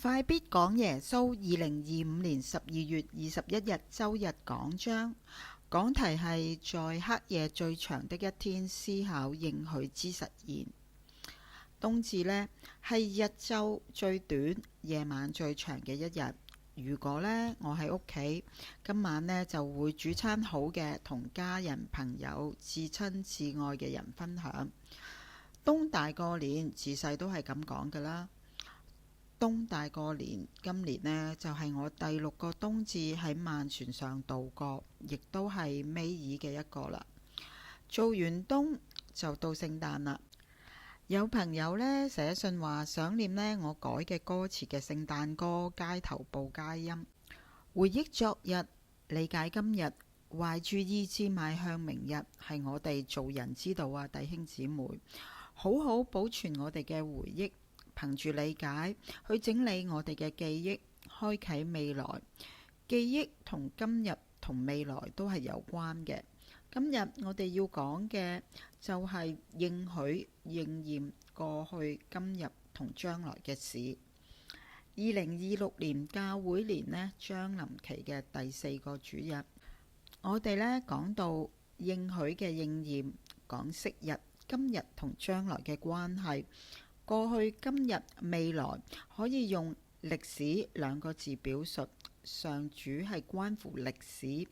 快必講耶穌2025年12月21日周日講章，講題係在黑夜最長的一天思考應許之實現。冬至呢係日晝最短、夜晚最長嘅一日。如果呢我喺屋企，今晚呢就會煮餐好嘅，同家人朋友、至親至愛嘅人分享。冬大過年，自細都係咁講㗎啦。冬大過年，今年呢就係我第6個冬至喺萬船上度過，亦都係尾二嘅一個啦。做完冬就到聖誕啦。有朋友呢寫信話想念呢我改嘅歌詞嘅聖誕歌，街頭報佳音，回憶昨日，理解今日，懷住意志邁向明日，係我哋做人之道啊！弟兄姊妹，好好保存我哋嘅回憶，憑住理解去整理我哋嘅記憶，開啟未來。記憶同今日同未來都係有關嘅。今日我哋要講嘅就係應許應驗過去、今日同將來嘅事。2026年教會年呢將臨期嘅第4個主日，我哋呢講到應許嘅應驗，講昔日、今日同將來嘅關係。過去、今日、未來可以用歷史2個字表述。上主係關乎歷史，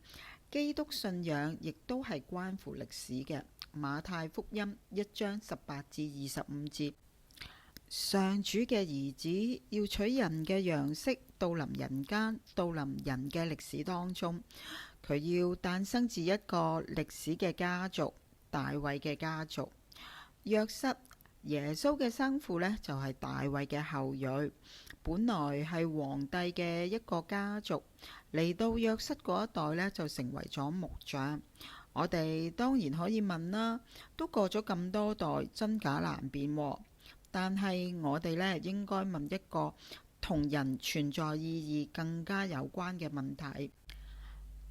基督信仰亦都係關乎歷史嘅。馬太福音1章18至25節，上主嘅兒子要取人嘅樣式，到臨人間，到臨人嘅歷史當中。佢要誕生自一個歷史嘅家族，大衛嘅家族。約瑟，耶穌嘅生父呢，就係大衛嘅後裔，本來係皇帝嘅一個家族，嚟到約瑟嗰一代呢，就成為咗木匠。我哋當然可以問啦，都過咗咁多代，真假難辨喎。但係我哋呢，應該問一個同人存在意義更加有關嘅問題，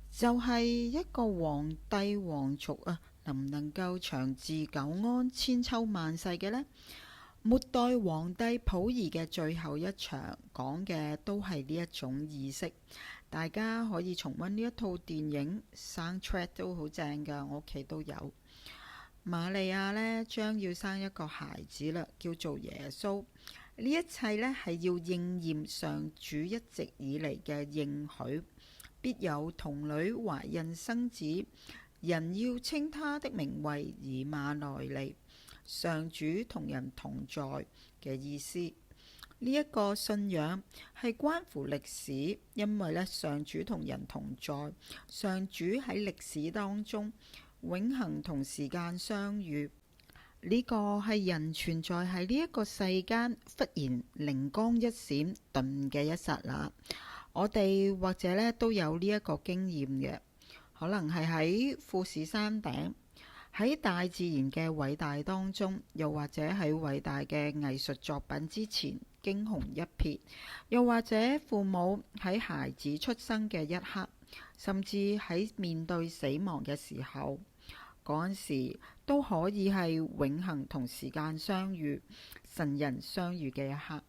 就係一個皇帝皇族啊，能唔能夠長治久安、千秋萬世嘅呢？末代皇帝溥儀嘅最後一場講嘅都係呢一種意識。大家可以重溫呢一套電影 ，soundtrack 都好正㗎，我屋企都有。瑪利亞呢將要生一個孩子啦，叫做耶穌。呢一切呢係要應驗上主一直以嚟嘅應許，必有童女懷孕生子，人要稱他的名為以馬內利，上主同人同在嘅意思。呢一個信仰係關乎歷史，因為呢上主同人同在，上主喺歷史當中永恆同時間相遇。呢個係人存在喺呢一個世間忽然靈光一閃頓嘅一剎那。我哋或者呢都有呢一個經驗嘅，可能係喺富士山頂，喺大自然嘅偉大當中，又或者喺偉大嘅藝術作品之前驚鴻一瞥，又或者父母喺孩子出生嘅一刻，甚至喺面對死亡嘅時候，嗰陣時都可以係永恆同時間相遇、神人相遇嘅一刻。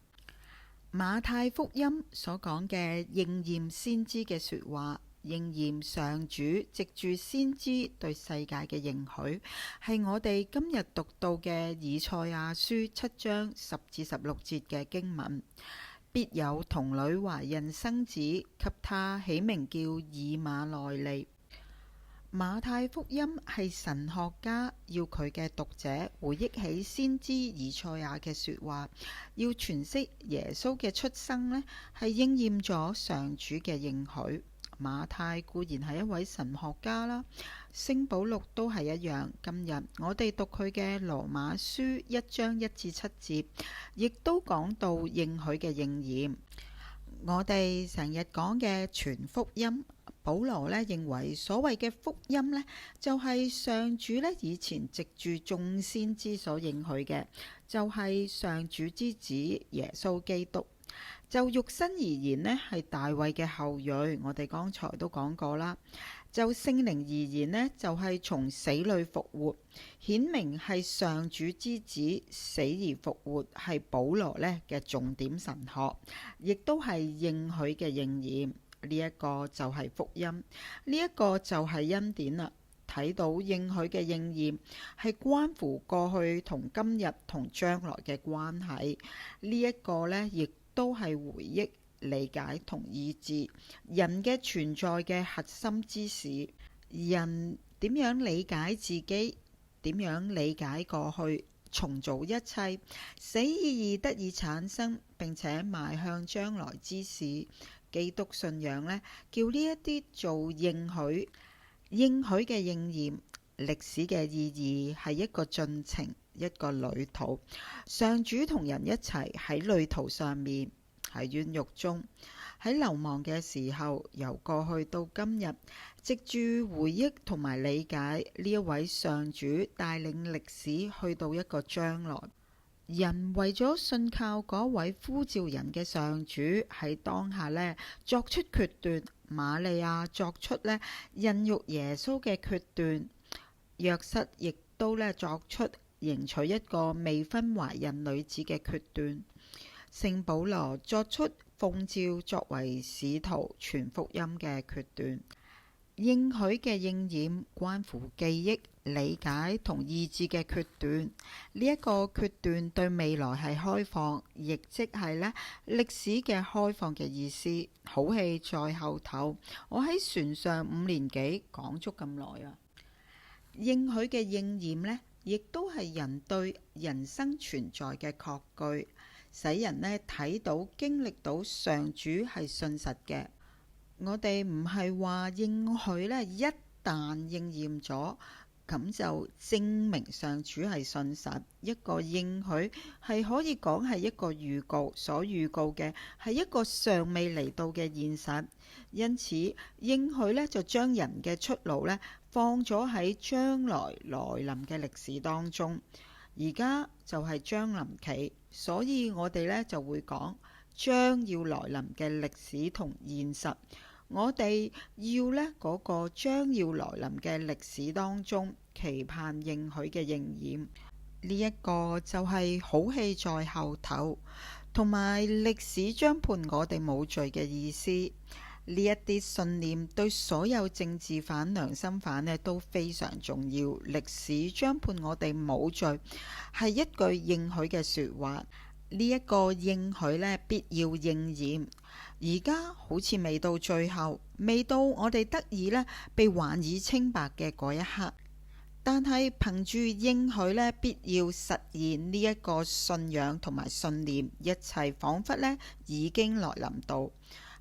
馬太福音所講嘅應驗先知嘅說話，應驗上主藉住先知對世界嘅應許，係我哋今日讀到嘅以賽亞書7章10至16節嘅經文。必有童女懷孕生子，給他起名叫以馬內利。馬太福音係神學家要佢嘅讀者回憶起先知以賽亞嘅說話，要詮釋耶穌嘅出生呢係應驗咗上主嘅應許。馬太固然係一位神學家啦，聖保祿都係一樣。今日我哋讀佢嘅羅馬書1章1至7節，亦都講到應許嘅應驗。我哋成日講嘅全福音，保羅呢認為所謂嘅福音呢，就係上主呢以前藉住眾先知所應許嘅，就係上主之子耶穌基督。就肉身而言呢，係大衛嘅後裔，我哋剛才都講過啦。就聖靈而言呢，就係從死裏復活，顯明係上主之子死而復活，係保羅呢嘅重點神學，亦都係應許嘅應驗。呢一個就係福音，呢一個就係恩典啦。睇到應許嘅應驗，係關乎過去同今日同將來嘅關係。呢一個呢，亦都係回憶、理解同意志人嘅存在嘅核心之事。人點樣理解自己，點樣理解過去，重組一切，使意義得以產生，並且邁向將來之事。基督信仰呢，叫呢一啲做應許嘅應驗。歷史嘅意義係一個進程，一個旅途。上主同人一齊喺旅途上面，喺冤獄中，喺流亡嘅時候，由過去到今日，藉住回憶同埋理解呢一位上主帶領歷史去到一個將來。人為咗信靠嗰位呼召人嘅上主，喺當下呢作出決斷。瑪利亞作出呢孕育耶穌嘅決斷，約瑟亦都呢作出迎娶一個未婚懷孕女子嘅決斷。聖保羅作出奉召作為使徒傳福音嘅決斷。應許嘅應驗關乎記憶、理解同意志嘅決斷。呢一個決斷對未來係開放，亦即係呢歷史嘅開放嘅意思。好戲在後頭，我喺船上5年幾講足咁耐啊！應許嘅應驗呢，亦都係人對人生存在嘅確據，使人呢睇到、經歷到上主係信實嘅。我哋唔係話應許呢，一旦應驗咗，咁就證明上主係信實。一個應許係可以講係一個預告，所預告嘅係一個尚未嚟到嘅現實。因此應許呢，就將人嘅出路呢放咗喺將來來臨嘅歷史當中。而家就係將臨期，所以我哋呢就會講將要來臨嘅歷史同現實。我哋要呢嗰個將要來臨嘅歷史當中，期盼應許嘅應驗。呢一個就係好戲在後頭，同埋歷史將判我哋冇罪嘅意思。呢一啲信念對所有政治犯、良心犯呢都非常重要。歷史將判我哋冇罪，係一句應許嘅說話。呢一個應許呢，必要應驗。而家好似未到最後，未到我哋得以呢被還以清白嘅嗰一刻，但係憑住應許呢，必要實現呢一個信仰同埋信念，一切仿佛呢已經來臨到，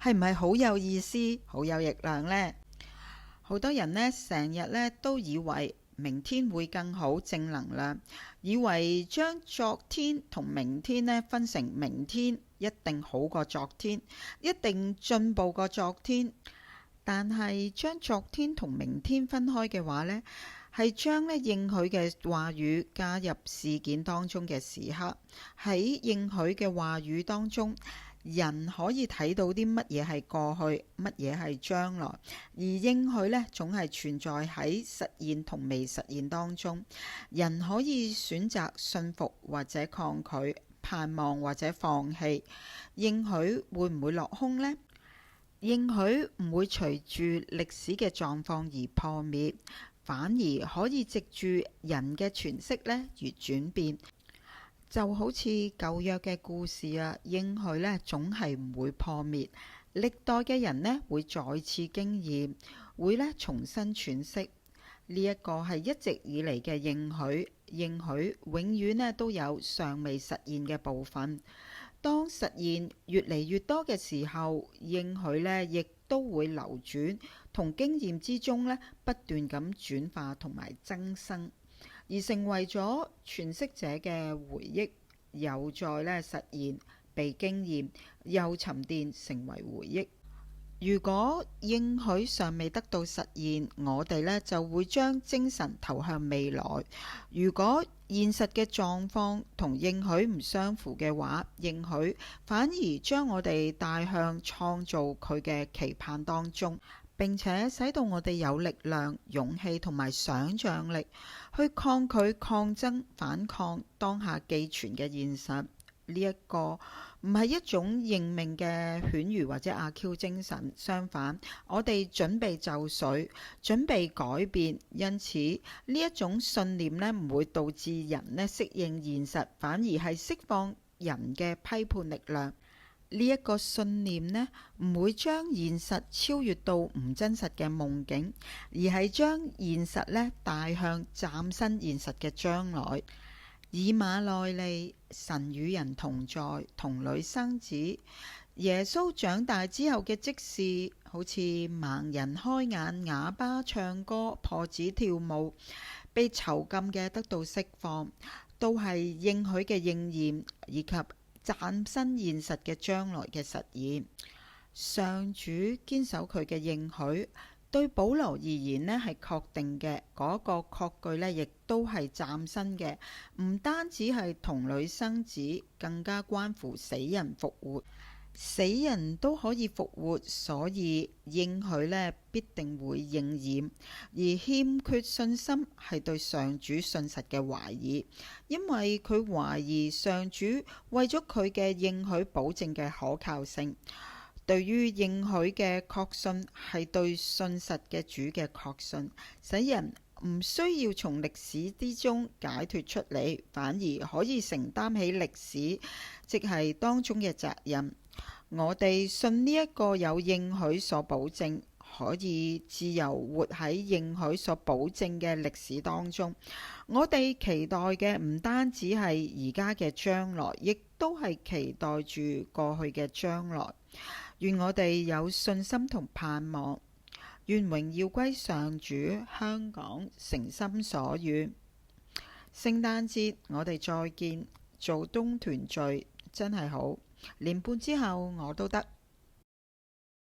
係唔係好有意思、好有力量呢？好多人呢成日呢都以為明天會更好，正能量，以為將昨天同明天呢分成明天一定好過昨天，一定進步過昨天。但係將昨天同明天分開嘅話呢，係將呢應許嘅話語加入事件當中嘅時刻。喺應許嘅話語當中，人可以睇到啲乜嘢係過去，乜嘢係將來，而應許呢總係存在喺實現同未實現當中。人可以選擇信服或者抗拒，盼望或者放棄。應許會唔會落空呢？應許唔會隨住歷史嘅狀況而破滅，反而可以藉住人嘅詮釋呢而轉變。就好似舊約嘅故事啊，應許呢總係唔會破滅，歷代嘅人呢會再次經驗，會呢重新詮釋。呢一個係一直以嚟嘅應許，應許永遠呢都有尚未實現嘅部分。當實現越嚟越多嘅時候，應許呢亦都會流轉，同經驗之中呢不斷咁轉化同埋增生，而成為咗詮釋者嘅回憶，又再呢實現，被經驗，又沉澱成為回憶。如果應許尚未得到實現，我哋呢就會將精神投向未來。如果現實嘅狀況同應許唔相符嘅話，應許反而將我哋帶向創造佢嘅期盼當中，並且使到我哋有力量、勇氣同埋想像力去抗拒、抗爭、反抗當下既存嘅現實。呢一個唔係一種認命嘅犬儒或者阿 Q 精神，相反，我哋準備就緒，準備改變。因此呢一種信念呢，唔會導致人呢適應現實，反而係釋放人嘅批判力量。呢一個信念呢，唔會將現實超越到唔真實嘅夢境，而係將現實呢帶向嶄新現實嘅將來。以馬內利，神與人同在，童女生子。耶穌長大之後嘅即事，好似盲人開眼、啞巴唱歌、破子跳舞，被囚禁嘅得到釋放，都係應許嘅應驗，以及嶄新現實嘅將來嘅實現。上主堅守佢嘅應許，對保羅而言呢係確定嘅，嗰個確據呢亦都係嶄新嘅，唔單止係童女生子，更加關乎死人復活。死人都可以復活，所以應許呢必定會應驗。而欠缺信心係對上主信實嘅懷疑，因為佢懷疑上主為咗佢嘅應許保證嘅可靠性。對於應許嘅確信係對信實嘅主嘅確信，使人唔需要從歷史之中解脫出嚟，反而可以承擔起歷史，即係當中嘅責任。我哋信呢一個有應許所保證，可以自由活喺應許所保證嘅歷史當中。我哋期待嘅唔單止係而家嘅將來，亦都係期待住過去嘅將來。願我哋有信心同盼望，願榮耀歸上主。香港誠心所願。聖誕節我哋再見，做冬團聚真係好，年半之後我都得。